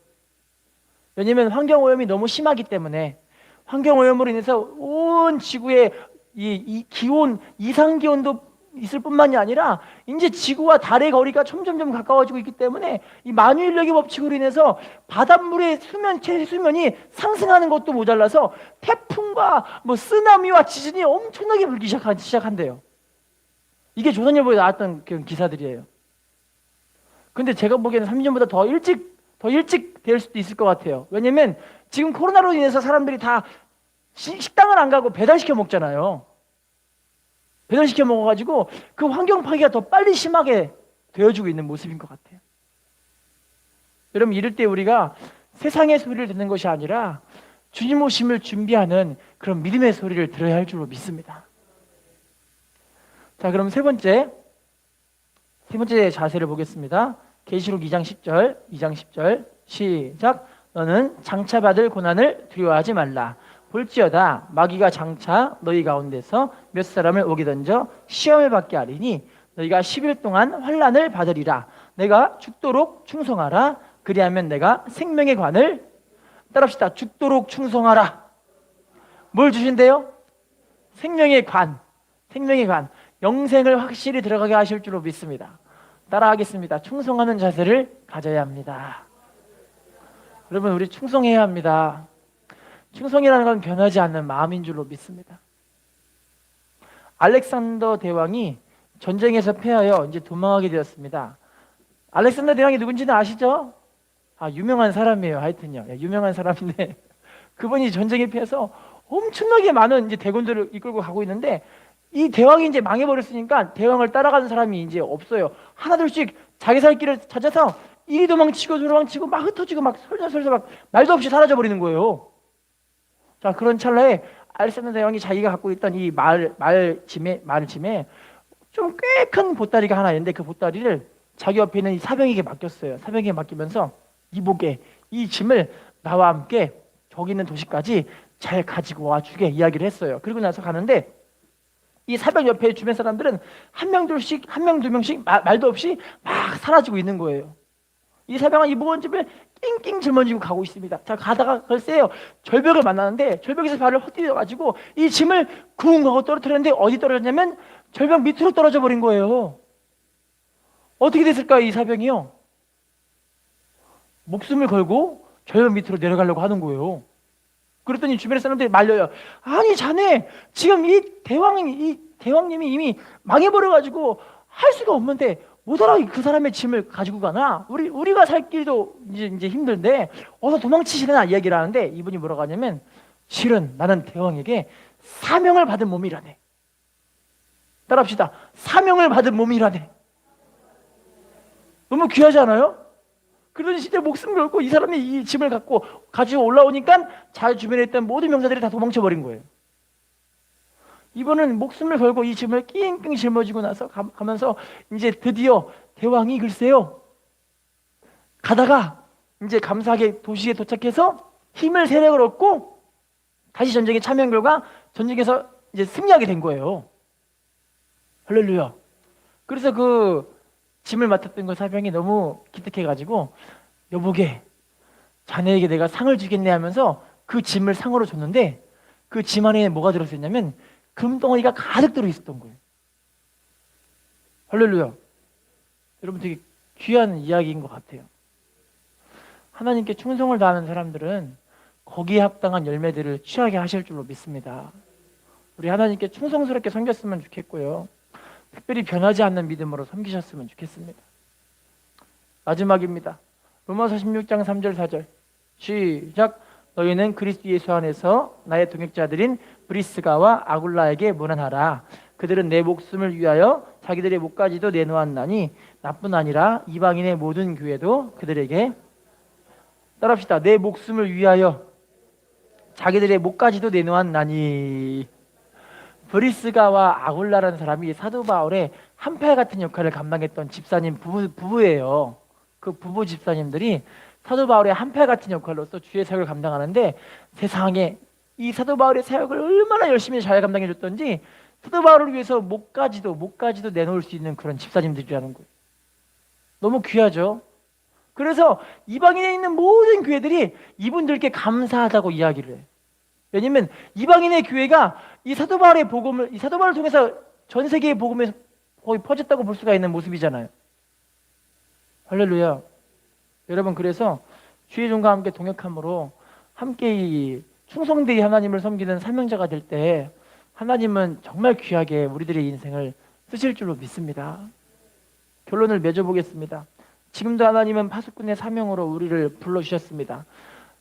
왜냐면 환경오염이 너무 심하기 때문에 환경오염으로 인해서 온 지구에 이 기온, 이상기온도 있을 뿐만이 아니라 이제 지구와 달의 거리가 점점점 가까워지고 있기 때문에 이 만유인력의 법칙으로 인해서 바닷물의 수면이 상승하는 것도 모자라서 태풍과 쓰나미와 지진이 엄청나게 불기 시작한대요. 이게 조선일보에 나왔던 그런 기사들이에요. 근데 제가 보기에는 3년보다 더 일찍 될 수도 있을 것 같아요. 왜냐면 지금 코로나로 인해서 사람들이 다 식당을 안 가고 배달시켜 먹잖아요. 배달시켜 먹어가지고 그 환경 파괴가 더 빨리 심하게 되어지고 있는 모습인 것 같아요. 여러분 이럴 때 우리가 세상의 소리를 듣는 것이 아니라 주님 오심을 준비하는 그런 믿음의 소리를 들어야 할 줄로 믿습니다. 자, 그럼 세 번째 자세를 보겠습니다. 계시록 2장 10절 시작. 너는 장차 받을 고난을 두려워하지 말라. 볼지어다 마귀가 장차 너희 가운데서 몇 사람을 오게 던져 시험을 받게 하리니 너희가 10일 동안 환난을 받으리라. 내가 죽도록 충성하라. 그리하면 내가 생명의 관을 따라합시다. 죽도록 충성하라. 뭘 주신대요? 생명의 관. 영생을 확실히 들어가게 하실 줄로 믿습니다. 따라하겠습니다. 충성하는 자세를 가져야 합니다. 여러분 우리 충성해야 합니다. 충성이라는 건 변하지 않는 마음인 줄로 믿습니다. 알렉산더 대왕이 전쟁에서 패하여 이제 도망하게 되었습니다. 알렉산더 대왕이 누군지는 아시죠? 유명한 사람이에요. 하여튼요. 유명한 사람인데 그분이 전쟁에 패해서 엄청나게 많은 이제 대군들을 이끌고 가고 있는데 이 대왕이 이제 망해버렸으니까 대왕을 따라가는 사람이 이제 없어요. 하나둘씩 자기 살 길을 찾아서 이리 도망치고 저리 도망치고 막 흩어지고 막 설설설 막 말도 없이 사라져 버리는 거예요. 자, 그런 찰나에 알렉산더 대왕이 자기가 갖고 있던 이 말짐에 좀 꽤 큰 보따리가 하나 있는데 그 보따리를 자기 옆에 있는 이 사병에게 맡겼어요. 사병에게 맡기면서 이복에 이 짐을 나와 함께 저기 있는 도시까지 잘 가지고 와주게 이야기를 했어요. 그리고 나서 가는데 이 사병 옆에 주변 사람들은 한 명 둘씩, 한 명 두 명씩 말도 없이 막 사라지고 있는 거예요. 이 사병은 이 무거운 짐을 낑낑 짊어지고 가고 있습니다. 자, 가다가 글쎄요, 절벽을 만나는데 절벽에서 발을 헛디뎌가지고 이 짐을 쿵 하고 떨어뜨렸는데 어디 떨어졌냐면 절벽 밑으로 떨어져 버린 거예요. 어떻게 됐을까요, 이 사병이요? 목숨을 걸고 절벽 밑으로 내려가려고 하는 거예요. 그랬더니 주변의 사람들이 말려요. 아니 자네 지금 이 대왕님이 이미 망해버려가지고 할 수가 없는데 뭐더라 그 사람의 짐을 가지고 가나? 우리가 살 길도 이제 힘든데 어서 도망치시나 이야기를 하는데 이분이 뭐라고 하냐면 실은 나는 대왕에게 사명을 받은 몸이라네. 따라합시다. 사명을 받은 몸이라네. 너무 귀하지 않아요? 그러더니 진짜 목숨 걸고 이 사람이 이 짐을 가지고 올라오니까 자기 주변에 있던 모든 병사들이 다 도망쳐버린 거예요. 이번은 목숨을 걸고 이 짐을 낑낑 짊어지고 나서 가면서 이제 드디어 대왕이 글쎄요 가다가 이제 감사하게 도시에 도착해서 힘을 세력을 얻고 다시 전쟁에 참여한 결과 전쟁에서 이제 승리하게 된 거예요. 할렐루야. 그래서 그 짐을 맡았던 그 사병이 너무 기특해가지고 여보게 자네에게 내가 상을 주겠네 하면서 그 짐을 상으로 줬는데 그 짐 안에 뭐가 들었었냐면 금덩어리가 가득 들어있었던 거예요. 할렐루야. 여러분 되게 귀한 이야기인 것 같아요. 하나님께 충성을 다하는 사람들은 거기에 합당한 열매들을 취하게 하실 줄로 믿습니다. 우리 하나님께 충성스럽게 섬겼으면 좋겠고요. 특별히 변하지 않는 믿음으로 섬기셨으면 좋겠습니다. 마지막입니다. 로마서 16장 3절 4절 시작. 너희는 그리스도 예수 안에서 나의 동역자들인 브리스가와 아굴라에게 문안하라. 그들은 내 목숨을 위하여 자기들의 목까지도 내놓았나니 나뿐 아니라 이방인의 모든 교회도 그들에게 따라합시다. 내 목숨을 위하여 자기들의 목까지도 내놓았나니. 브리스가와 아굴라라는 사람이 사도 바울의 한팔 같은 역할을 감당했던 집사님 부부예요. 그 부부 집사님들이 사도 바울의 한팔 같은 역할로서 주의 사역을 감당하는데 세상에 이 사도 바울의 사역을 얼마나 열심히 잘 감당해 줬던지 사도 바울을 위해서 목까지도 내놓을 수 있는 그런 집사님들이라는 거예요. 너무 귀하죠. 그래서 이방인에 있는 모든 교회들이 이분들께 감사하다고 이야기를 해요. 왜냐면 이방인의 교회가 이 사도 바울의 복음을 이 사도 바울을 통해서 전 세계의 복음에 거의 퍼졌다고 볼 수가 있는 모습이잖아요. 할렐루야. 여러분 그래서 주의 종과 함께 동역함으로 함께 이 충성되이 하나님을 섬기는 사명자가 될 때 하나님은 정말 귀하게 우리들의 인생을 쓰실 줄로 믿습니다. 결론을 맺어보겠습니다. 지금도 하나님은 파수꾼의 사명으로 우리를 불러주셨습니다.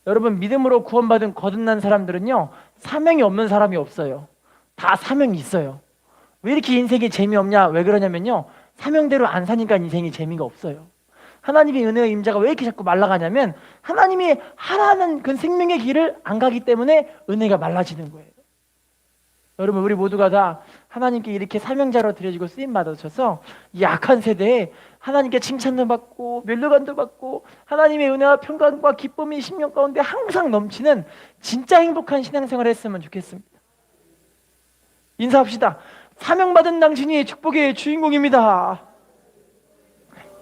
여러분 믿음으로 구원받은 거듭난 사람들은요 사명이 없는 사람이 없어요. 다 사명이 있어요. 왜 이렇게 인생이 재미없냐? 왜 그러냐면요 사명대로 안 사니까 인생이 재미가 없어요. 하나님의 은혜의 임자가 왜 이렇게 자꾸 말라가냐면 하나님이 하라는 그 생명의 길을 안 가기 때문에 은혜가 말라지는 거예요. 여러분 우리 모두가 다 하나님께 이렇게 사명자로 드려지고 쓰임 받으셔서 이 약한 세대에 하나님께 칭찬도 받고 면류관도 받고 하나님의 은혜와 평강과 기쁨이 심령 가운데 항상 넘치는 진짜 행복한 신앙생활을 했으면 좋겠습니다. 인사합시다. 사명받은 당신이 축복의 주인공입니다.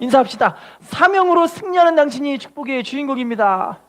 인사합시다. 사명으로 승리하는 당신이 축복의 주인공입니다.